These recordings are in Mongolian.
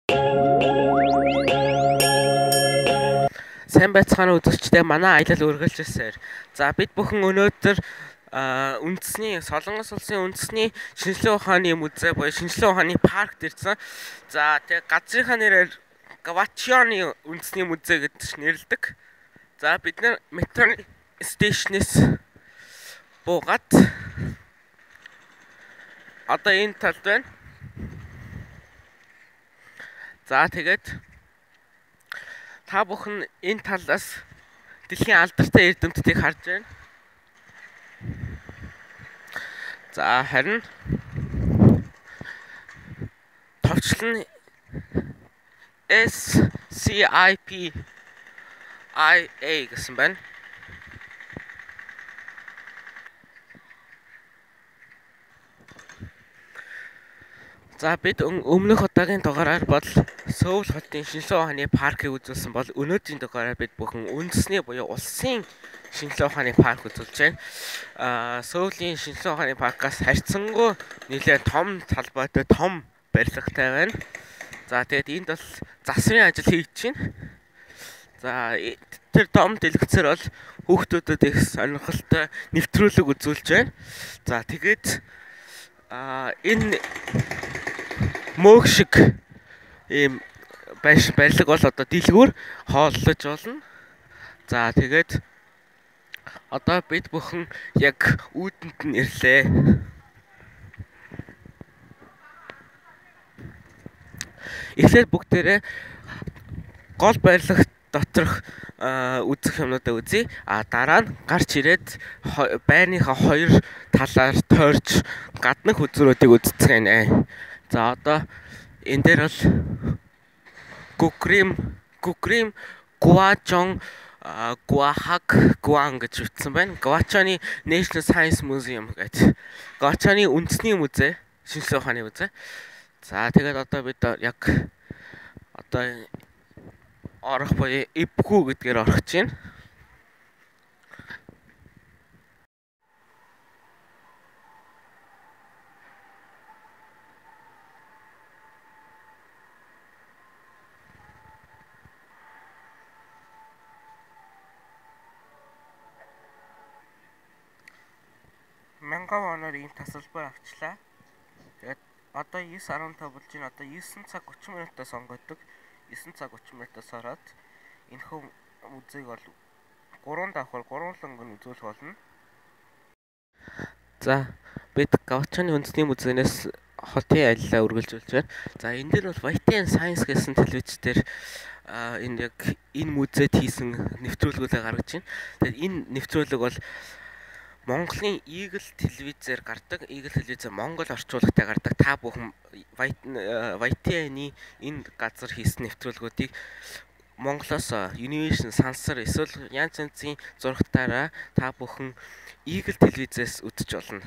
Сайн байцгаана уу үзэгчдээ, манай аялал үргэлжилсээр. За бид бүхэн өнөөдөр үндэсний Солонгос улсын үндэсний шинжлэх ухааны музей буюу шинжлэх ухааны паркт ирсэн. За тэгээ газрынхаа нэрээр Гвачионы үндэсний музей гэж нэрлэдэг. За бид нэр метроны стейшнээс буугаад одоо энэ талд байна. За тэгээд та бүхэн энэ талаас дэлхийн алдартай эрдэмтдийг харж байна. За харин товчлон SCIPIA гэсэн байна. За бид өмнөх удаагийн дугаараар бол Сөүл хотын шинжлэх ухааны паркийг үзүүлсэн бол өнөөдрийн дугаараар бид бүхэн үндэсний буюу улсын шинжлэх ухааны парк үзүүлж байна. Сөүлийн шинжлэх ухааны паркаас харьцангуй нэлээд том талбайтай том барилгатай байна. За тэгээд энд бол засварын ажил хийж байна. За тэр том дэлгэцээр бол хүүхдүүдэд их сонирхолтой нэвтрүүлэг үзүүлж байна. За тэгээд энэ мөөх шиг ийм барилга бол одоо дэлгүүр хооллож болно. За тэгээд одоо бид бүхэн яг үүдэнд нь ирлээ. Эхлээд бүгдээрээ гол барилга доторх үзэх юмнуудаа үзье. Дараа нь гарч ирээд байрныхаа хоёр талаар тойрч гаднах үзүүрүүдийг үздэцгаана. За одоо энэ дээр бол Гукрим Гуачон Гуан гэж бичсэн байна. Гуачоны National Science Museum гэж. Гуачоны үндэсний музей, шинжлэх ухааны музей. За тэгээд одоо бид яг одоо орох буюу эвгүй гэдгээр орох чинь. Мянган оноор ийм тасалбар авчлаа. Тэгээд одоо 9:15 болж байна. Одоо 9 цаг 30 минутаас сонгогддог. 9 цаг 30 минутаас ороод энэхүү музейг бол 3 давхар 3 лөнгөнд үзүүлэх болно. За бид Гвачоны үндэсний музейнээс хотын аяллаа үргэлжлүүлж байна. За энэ дээр бол YTN Science гэсэн телевиз дээр энэ яг энэ музейд хийсэн нэвтрүүлгүүдээ гаргаж байна. Тэгээд энэ нэвтрүүлэг бол Монголын Eagle телевизээр гардаг. Eagle телевизээр Монгол орчуулагтай гардаг. Та бүхэн YTN-ийн энэ газар хийсэн нэвтрүүлгүүдийг Монголоос Univision сансар эсвэл янз янзын зурагтаараа та бүхэн Eagle телевизээс үзэж болно.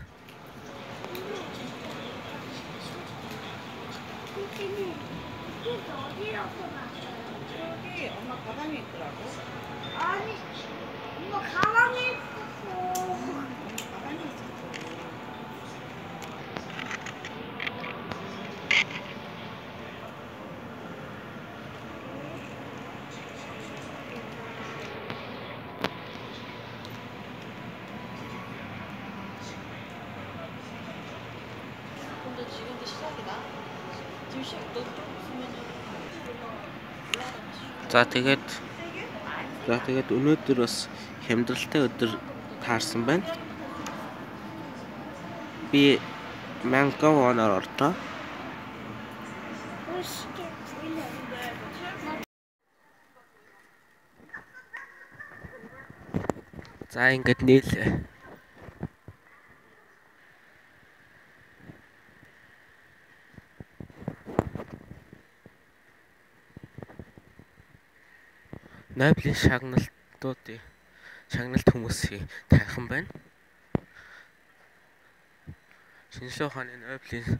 여기 엄마 가방에 있더라고. 아니, 이거 가방에 있었어. 가방에 있었어. 근데 지금도 시작이다. 지금 시작 너좀 있으면은 За тэгээд өнөөдөр бас хямдралтай өдөр таарсан байна. Би мянган оноор орлоо. За ингээд нийлээ. Нобелийн шагналт хүмүүсийн танхан байна. Шинжлэх ухааны Нобелийн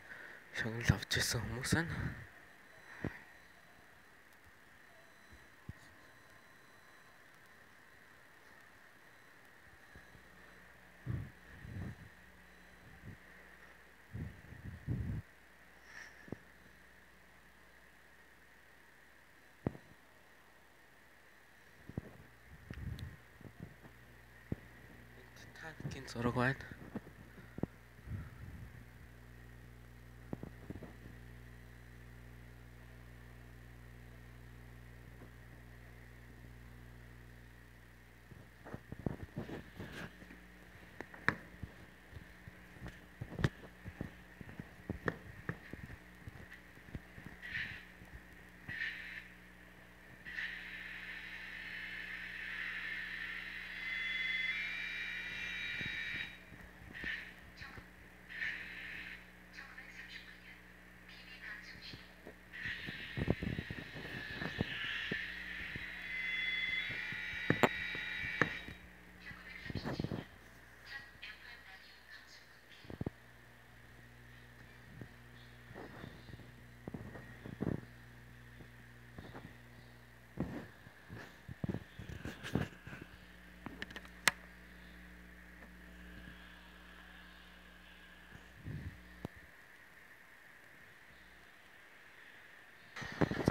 шагнал авч ирсэн хүмүүс байна. Титаникийн зураг байна.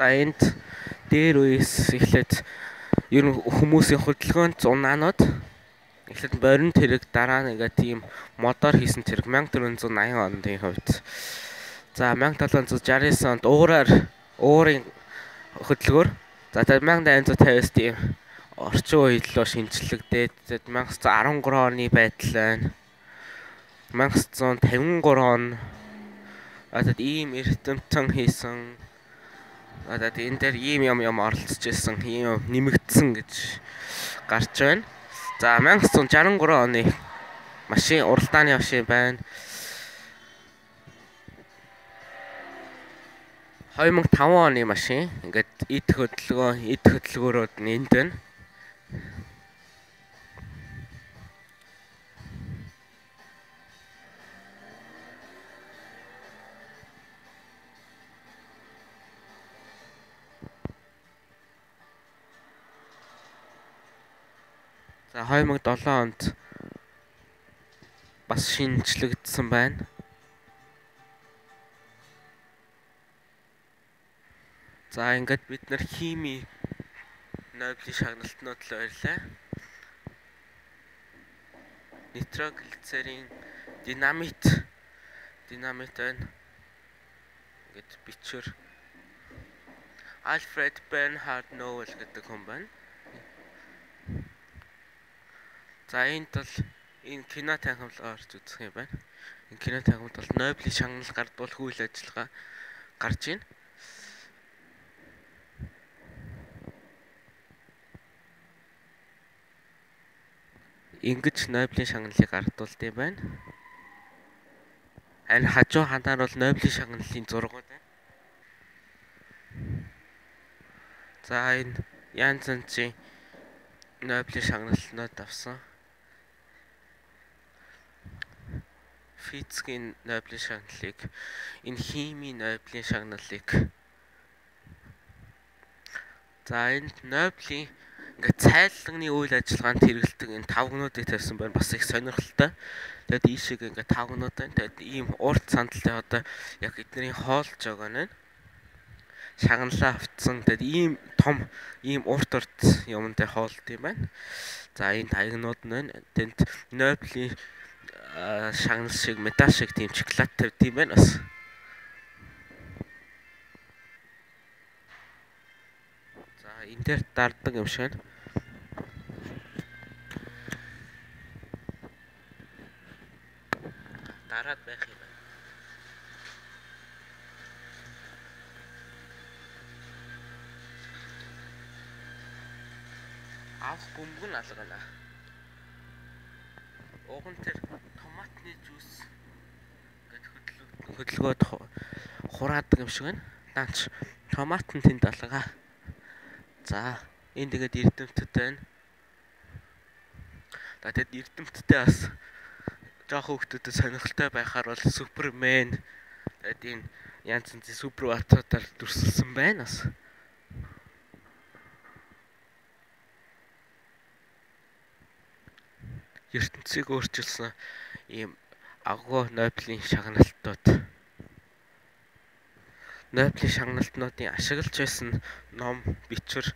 За энд дээр үес эхлээд ер нь хүмүүсийн хөдөлгөөнд зунаанууд эхлээд борин тэрэг дараа нэгээ тийм модоор хийсэн тэрэг 1480 оны хувьд. За 1769 онд уурын хөдөлгөөр. За тэгээд 1850-аас тийм орчин үед лөө шинжлэгдээд 1913 оны байдал байна. 1953 он тэгээд ийм эрдэмтэн хийсэн. Тэгээд энэ дээр ийм юм оролцож ирсэн, ийм нэмэгдсэн гэж гарч байна. За 1963 оны машин уралдааны машин байна. 2005 оны машин ингээд эд хөдөлгөөрүүд энд байна. За 2007 онд бас шинжлэгдсэн байна. За ингээд бид нар хими Нобелийн шагналтнууд л баярлаа. Нитроглицерин динамит байна. Ингээд бичвэр Alfred Bernhard Nobel гэдэг хүн байна. За энд бол энэ кино танхимлага орж үзэх юм байна. Энэ кино танхимд бол Нобелийн шагналыг гардуулах үйл ажиллагаа гарч ийн. Ингэж Нобелийн шагналыг гардуулд юм байна. Харин хажуу ханаар бол Нобелийн шагналын зургууд байна. За энэ янз янзын Нобелийн шагналнууд авсан. Физикийн Нобелийн шагналыг, энэ химийн Нобелийн шагналыг. За энд Нобелийн ингээд цайлганы үйл ажиллагаанд хэрэгэлдэг энэ тавгнуудыг тавьсан байна. Бас их сонирхолтой. Тэгээд ийшээ ингээд тавгнууд байна. Тэгээд ийм урт сандалтай одоо яг эдний хоолж байгаа нь шагналаа автсан. Тэгээд ийм том, ийм урт юмтай хоолд юм байна. За энэ таягнууд нь байна. Тэнд Нобелийн шагнал шиг, медаль шиг тийм шоколад тавьд юм байна бас. За энэ дээр дарддаг юм шиг байна. Дараад байх юм байна. Авах бөмбөг нь алгана. Уган тэр томатны жуус гэдэг хөдөлгөөд хураадаг юм шиг байна. Данч томат нь тэнд алгаа. За энэ тэгээд эрдэмтэд байна. Тэгээд эрдэмтдээ бас жоох хүүхдүүдэд сонирхолтой байхаар бол Супермен тэгээд энэ янз янзын супер баатуудаар дүрсэлсэн байна бас. ертөнцийг өөрчилсөн ийм агуу Нобелийн шагналтууд. Нобелийн шагналтнуудын ашиглаж байсан ном, бичвэр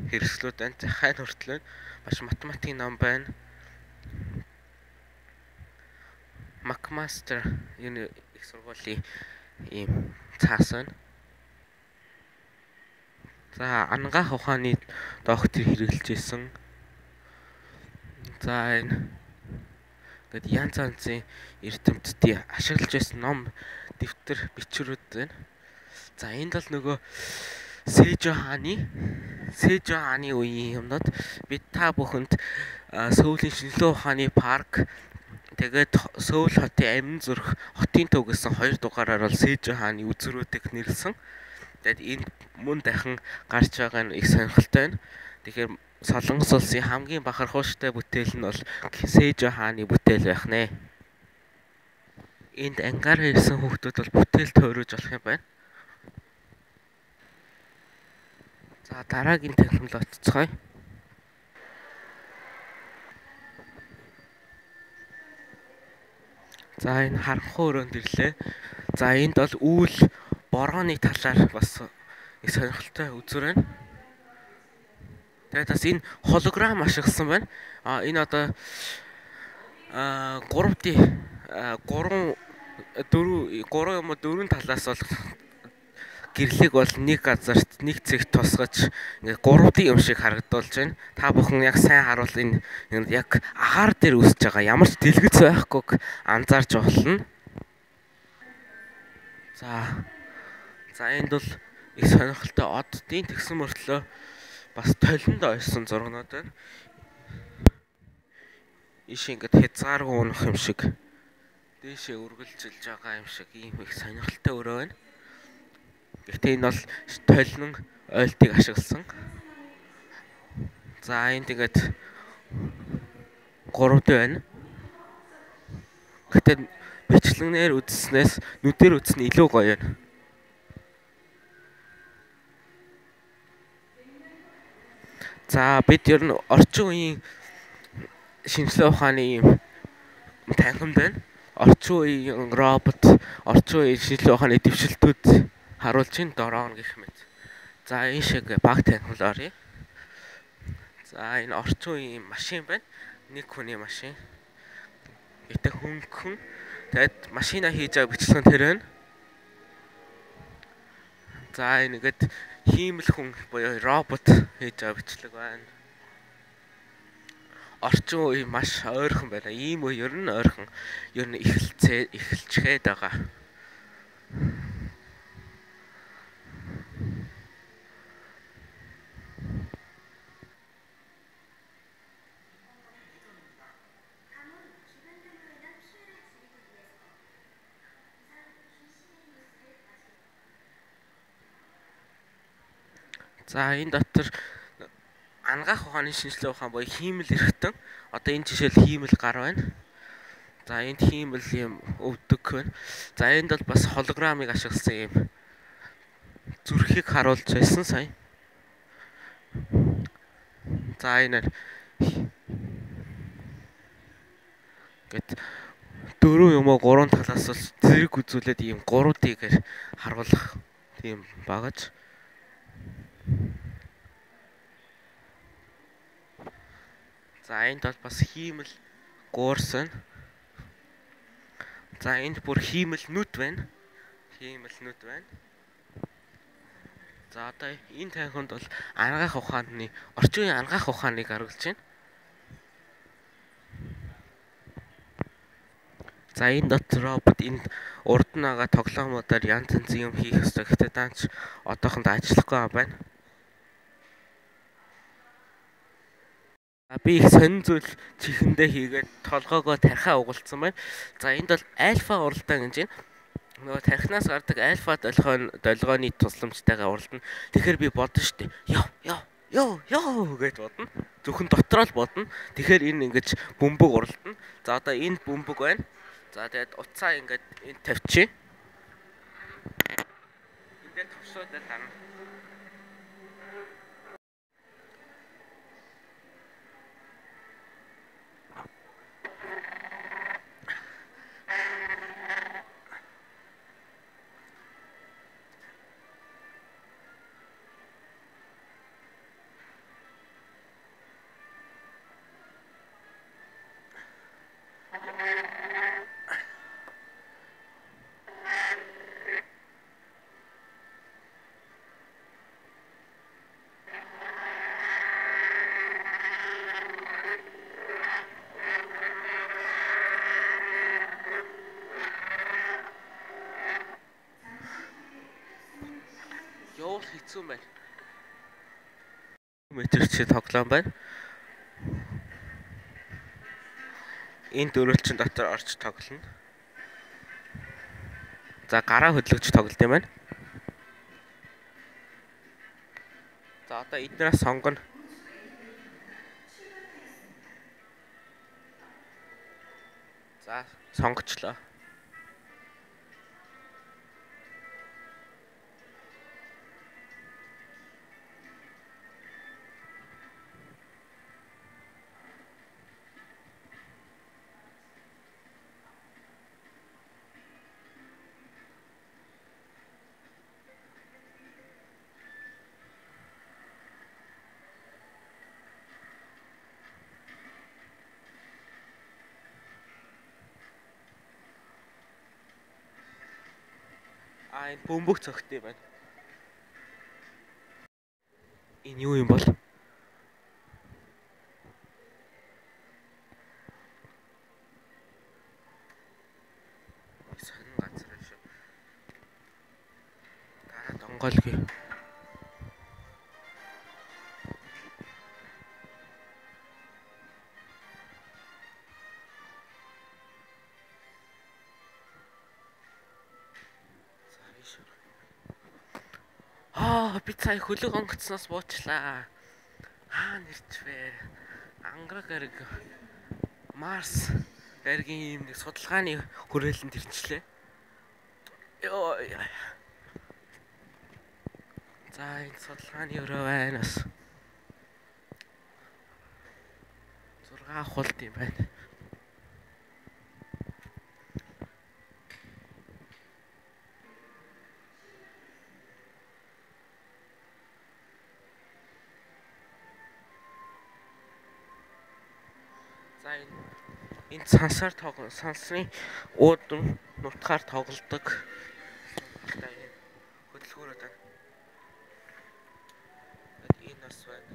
хэрэгслүүд байна. Захайн хүртэл маш математикийн ном байна. McMaster энэ их сургуулийн ийм цаас байна. За анагаах ухааны доктор хэрэглэж исэн. За энэ гээд янз янзын эрдэмтдийн ашиглаж байсан ном, дэвтэр, бичвэрүүд байна. За энд бол нөгөө Сэжо хааны үеийн юмнууд бид та бүхэнд Сөүлийн шинжилгээ ухааны парк тэгээд Сөүл хотын амин зүрх хотын төв гэсэн 2 дугаараар бол Сэжо хааны үзүүрүүдийг нэрлсэн. Тэгээд энд мөн дахин гарч байгаа нь их сонирхолтой байна. Тэгэхээр Солонгос улсын хамгийн бахархууштай бүтээл нь бол Сэжо хааны бүтээл байх нэ. Энд ангаараа ирсэн хүүхдүүд бол бүтээл тойруулж болох юм байна. За дараагийн технологи оцгоё. За энэ харанхуй өрөөнд ирлээ. За энд бол үүл борооны талаар бас их сонирхолтой үзүр байна. Тэгээд бас энэ холограм ашигласан байна. Энэ одоо 3D 4 талаас бол гэрлэг бол нэг газарт нэг цэгт тусгаж ингээ 3D юм шиг харагдуулж байна. Та бүхэн яг сайн харуул энэ яг агаар дээр үсэж байгаа ямар ч дэлгэц байхгүйг анзаарч болно. За энд бол их сонирхолтой оддын тэгсэн мөртлөө бас толинд ойсон зургнууд байна. Иш ингээд хязгааргүй унах юм шиг дээшээ үргэлжилж байгаа юм шиг ийм их сонирхолтой өрөө байна. Гэхдээ энэ бол толин ойлтыг ашигласан. За энэ тэгээд 3D байна. Гэхдээ бичлэгнээр үзснээс нүдээр үзсэн илүү гоё байна. За бид ер нь орчин үеийн шинжилгээ ухааны юм танхимд байна. Орчин үеийн робот, орчин үеийн шинжилгээ ухааны дэвшилтүүд харуулж ин дрон гэх мэт. За энэ шиг баг технологи. За энэ орчин үеийн машин байна. Нэг хүний машин. Гэтэ хөнгөн. Тэгэд машина хийж байгаа бичлэг тэр байна. За энэ ингээд хиймэл хүн буюу робот хийж байгаа бичлэг байна. Орчин үе маш ойрхон байна. Ийм үе ер нь ойрхон. Ер нь эхэлчихэд байгаа. За энэ дотор анагаах ухааны шинжилгээ ухаан буюу хиймэл эрхтэн. Одоо энэ жишээл хиймэл гар байна. За энд хиймэл юм өвдөг байна. За энд бол бас холограмыг ашигласан юм зүрхийг харуулж байсан сая. За энэ гэт 4 юм уу 3 талаас бол зэрэг үзүүлээд ийм 3D-гээр харуулах тийм багаж. За энд бол бас хиймэл гуурсан. За энд бүр хиймэл нүд байна. За одоо энэ танхимд бол анагаах ухааны орчин үеийн анагаах ухааныг харуулж байна. За энэ дотор робот энд урд нь байгаа тоглоомуудаар янз янзын юм хийх ёстой. Гэхдээ даанч одоохондоо ажиллахгүй байна. Би их сонин зүйл чихэндээ хийгээд толгоогоо тархиа угалцсан байна. За энд бол альфа уралдаан гэж байна. Нөгөө тархинаас гардаг альфа долгооны тусламжтайгаа уралдана. Тэгэхээр би бодно штэ. Ёо гэж бодно. Зөвхөн дотроо л бодно. Тэгэхээр энэ ингэж бөмбөг уралдана. За одоо энд бөмбөг байна. За тэгээд утсаа ингээд энд тавьчих. Эндээ төвшөөдөө тарна. Явуул хэцүү байна. Метр чи тоглоом байна. Энэ дөрөвчин дотор орж тоглоно. За гараа хөдлөгч тоглолт юм байна. За одоо эднээс сонгоно. За сонгочлоо. Энэ бөмбөг цогт юм байна. Энэ юу юм бол? Сонин газар шүү. Дараа донгойлгүй. Би цаа хөлөг онгоцноос буучлаа. Нэрч вэ? Ангараг ариг Марс даргийн юм нэг судалгааны хүрээлэнд ирчлээ. Йоо. За энэ судалгааны өрөө байна бас. 6 хулт юм байна. За энэ сансаар сансны уудам нутгаар тоглодог. Хөдөлгөөрөө тань. Энэ бас байна.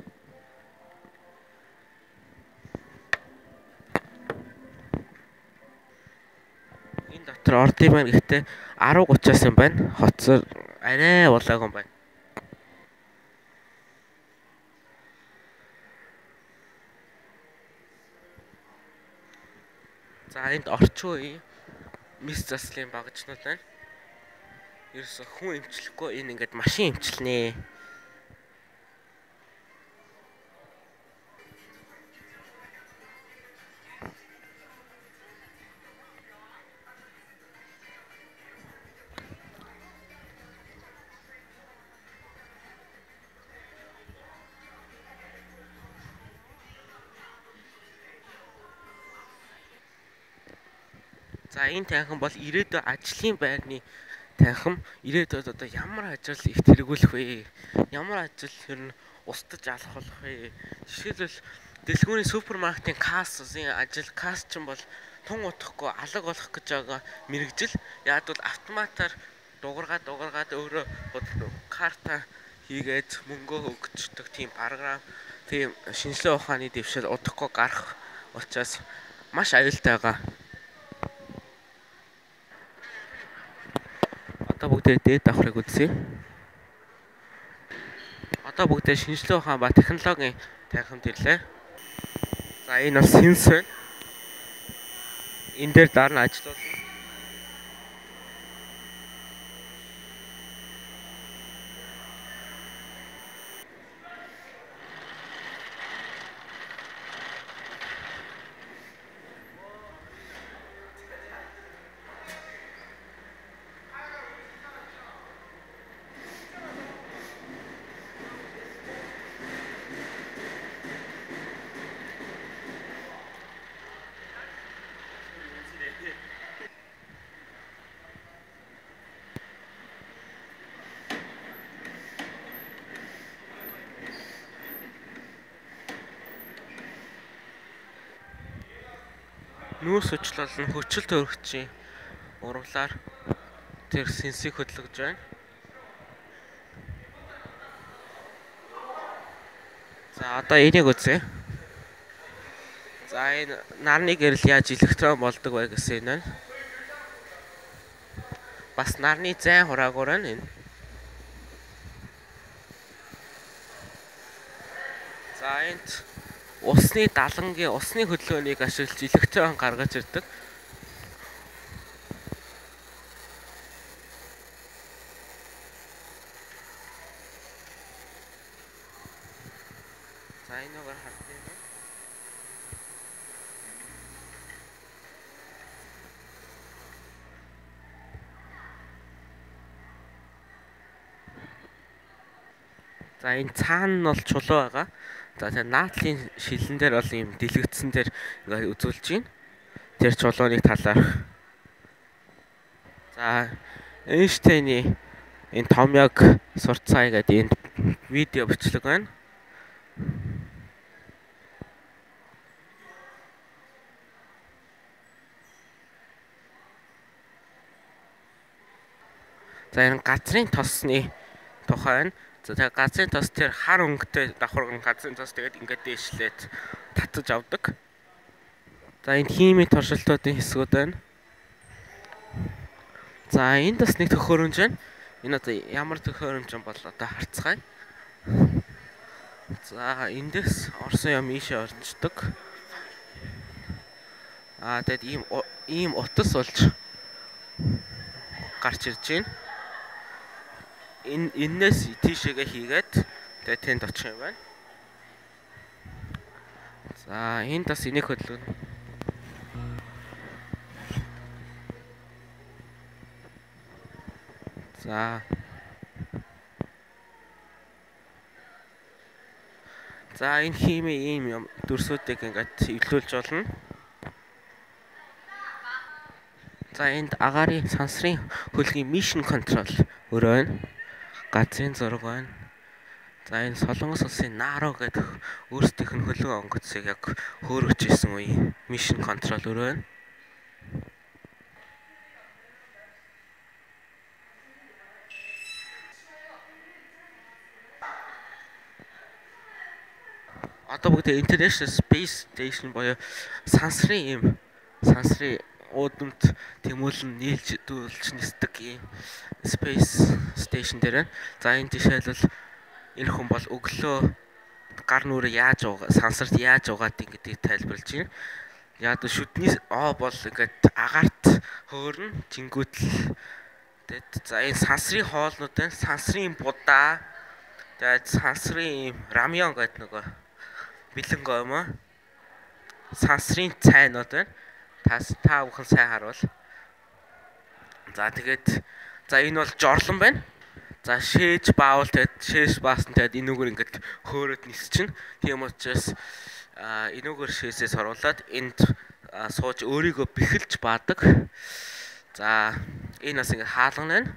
Энэ дотор орд юм байна гэхдээ 10:30-аас юм байна. Хоцор арай болоогүй юм байна. За энд орчин үеийн мис заслын багажнууд байна. Ерөөсө хүн эмчлэхгүй энэ ингээд машин эмчилнэ. За энэ танхим бол ирээдүйн ажлын байрны танхим. Ирээдүйд одоо ямар ажил их тэргүүлэх вэ? Ямар ажил ер нь устдаж алах болох вэ? Жишээлбэл дэлгүүрийн супермаркетын кассын ажил, касс ч юм бол тун утахгүй алга болох гэж байгаа мэрэгжил. Яг бол автоматар дуургаад өөрөө карта хийгээд мөнгөө өгчдөг тийм програм, тийм шинжилгээ ухааны дэвшил удахгүй гарах учраас маш аюултай байгаа. Одоо бүгдээ дээд давхрыг үзье. Одоо бүгдээ шинжилгээ ухаан ба технологийн танхимд ирлээ. За энэ бол сенс байна. Энэ дээр дараа нь ажиллуулна. Нүүрс өчлөл нь хөчл төрөгчийн урвалаар тэр сенсийг хөдөлгөж байна. За одоо энийг үзье. За энэ нарны гэрэл яаж электрон болдог вэ гэсэн энэ байна. Бас нарны зайн хураагаар байна энэ. За энд усны далангийн усны хөдөлгөөнийг ашиглаж электрон гаргаж ирдэг. За энэгээр хардаг юм. За энэ цаана нь бол чулуу байгаа. За тэгээ наадлын шилэн дээр бол ийм дэлгэгдсэн дээр ингээд үзүүлж байна. Тэр чулууныг талаарх. За Эйнштейний энэ томьёог сурцгаая гэдэг энэ видео бичлэг байна. За энэ газрын тосны тухай байна. За тэгээ газрын тос тэр хар өнгөтэй давхарган газрын тос тэгээд ингээд дээшлээд татаж авдаг. За энэ химийн туршилтуудын хэсгүүд байна. За энд бас нэг төхөөрөмж байна. Энэ одоо ямар төхөөрөмж юм бол одоо харцгаая. За эндээс орсон юм ийшээ орчдөг. Тэгээд ийм утас болж гарч ирж байна. Эннээс тийшээгээ хийгээд тэгээд тэнд очих юм байна. За энд бас энийг хөдөлгөнө. За энэ хими ийм юм дүрсүүдийг ингээд эвлүүлж болно. За энд агаарын сансрын хөлгийн mission control өөрөө байна. Газрын зураг байна. За энэ Солонгос улсын Наро гэдэг өөрсдийнх нь хөлөг онгоцыг яг хөөргөж исэн үе mission control өөрөө байна. Одоо бүгд International Space Station боёо сансрын уудамд тэмүүлэн нийлж дүүлж нисдэг юм Space Station дээр байна. За энэ жишээлбэл энэ хүн бол өглөө гар нүрээ яаж сансарт яаж угаадаг гэдгийг тайлбарлаж байна. Яг шүдний бол ингээд агаарт хөөрн жингүүтэл. Тэгээд за энэ сансрын хоолнууд байна. Сансрын будаа. Тэгээд сансрын рамён гэдэг нөгөө бэлэн гомоо. Сансрын цайнууд байна. Та бүхэн сайн харуул. За тэгээд энэ бол жорлон байна. За шээж баавал тэгээд шээж баасан тэгээд энүүгээр ингээд хөөрөд нисчин. Тийм учраас энүүгээр шээсээс оруулаад энд сууж өөрийгөө бэхэлж баадаг. За энэ бас ингээд хаалган байна.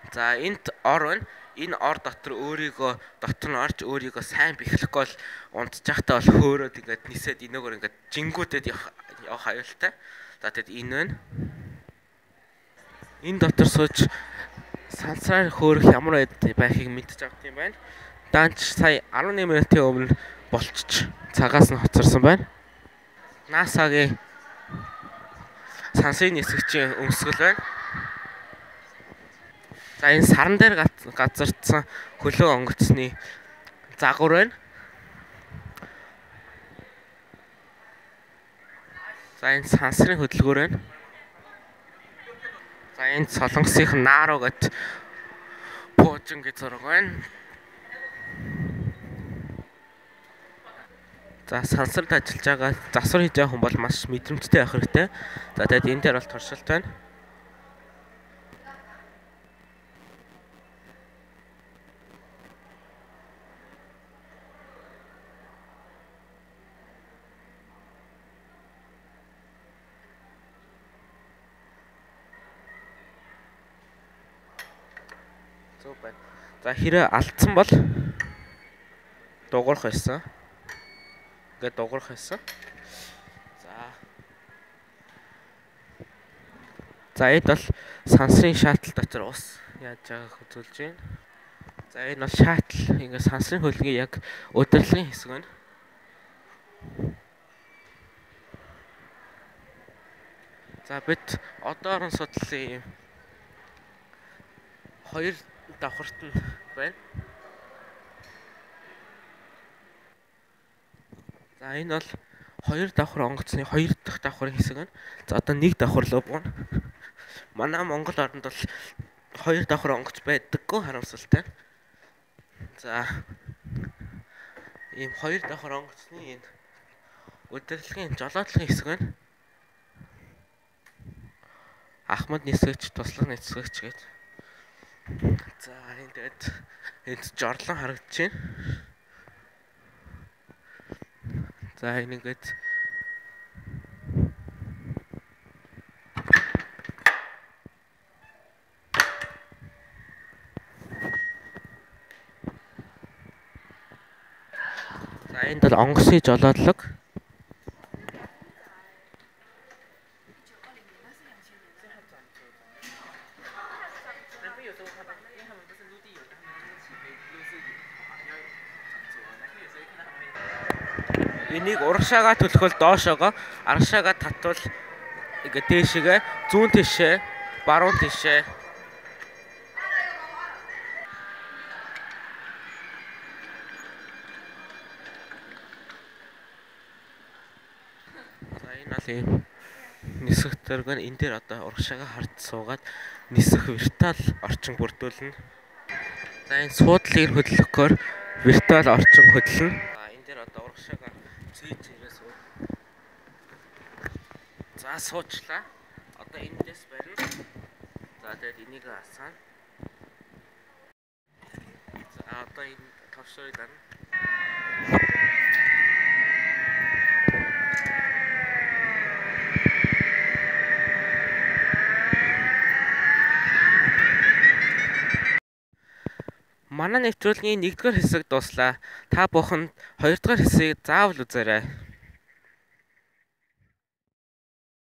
За энд ор байна. Энэ ор дотор дотор нь орж өөрийгөө сайн бэхлэхгүй бол унтчихтаа бол хөөрөд ингээд нисээд энүүгээр ингээд жингүүдэд явах аюултай. За тэгэд энэ байна. Энэ дотор сууж сансраар хөөрөх ямар байхыг мэдчих авт юм байна. Данч сая 11 минутын өмнө болчих цагаас нь хоцорсон байна. NASA-гийн сансрын нисгчийн өмсгөл байна. За энэ саран дээр газардсан хөлөг онгоцны загвар байна. За энэ сансрын хөдөлгөөр байна. За энэ Солонгосынх Наро гэд пуужин гэж зураг байна. За сансарт ажиллаж байгаа засвар хийж байгаа хүн бол маш мэдрэмжтэй байх хэрэгтэй. За тэгээд энэ дээр бол туршилт байна. За хэрэг алдсан бол дуурах байсан. Ингээд дуурах байсан. За эд бол сансрын шаттл дотор ус яаж байгааг үзүүлж байна. За энэ бол шаттл ингээд сансрын хөлгийн яг удирдлагын хэсэг байна. За бид одоо орон судлалын юм 2 давхарт нь байна. За энэ бол 2 давхар онгоцны 2 дахь давхрын хэсэг байна. За одоо 1 давхар руу буuna. Манай Монгол орнд бол 2 давхар онгоц байдаггүй харамсалтай. За ийм 2 давхар онгоцны энэ удирдлагын жолоодлогын хэсэг байна. Ахмад нисгэгч, туслах нисгэгч гэж. За энэ тэгээд энд жорлон харагдаж байна. За энэ ингээд за энд бол онгоцны жолоодлого. Энийг урагшаагаа төлөхөл доошоогоо, аргашаагаа татвал ингээ дээшгээ, зүүн тишээ, баруун тишээ. За энэ бол ийм нисэх төрөг нь энэ дээр одоо урагшаагаа хард суугаад нисэх виртуал орчин бүрдүүлнэ. За энэ суудлыг хөдлөхөөр виртуал орчин хөдлөнө. Энэ дээр одоо урагшаагаа цэжээрээ суу. За суучлаа. Одоо эндээс барина. За тэгээд энийг асаана. За одоо энэ товшрыг дан. Манай нэвтрүүлгийн 1-р хэсэг дуслаа. Та бүхэн 2-р хэсгийг заавал үзээрэй.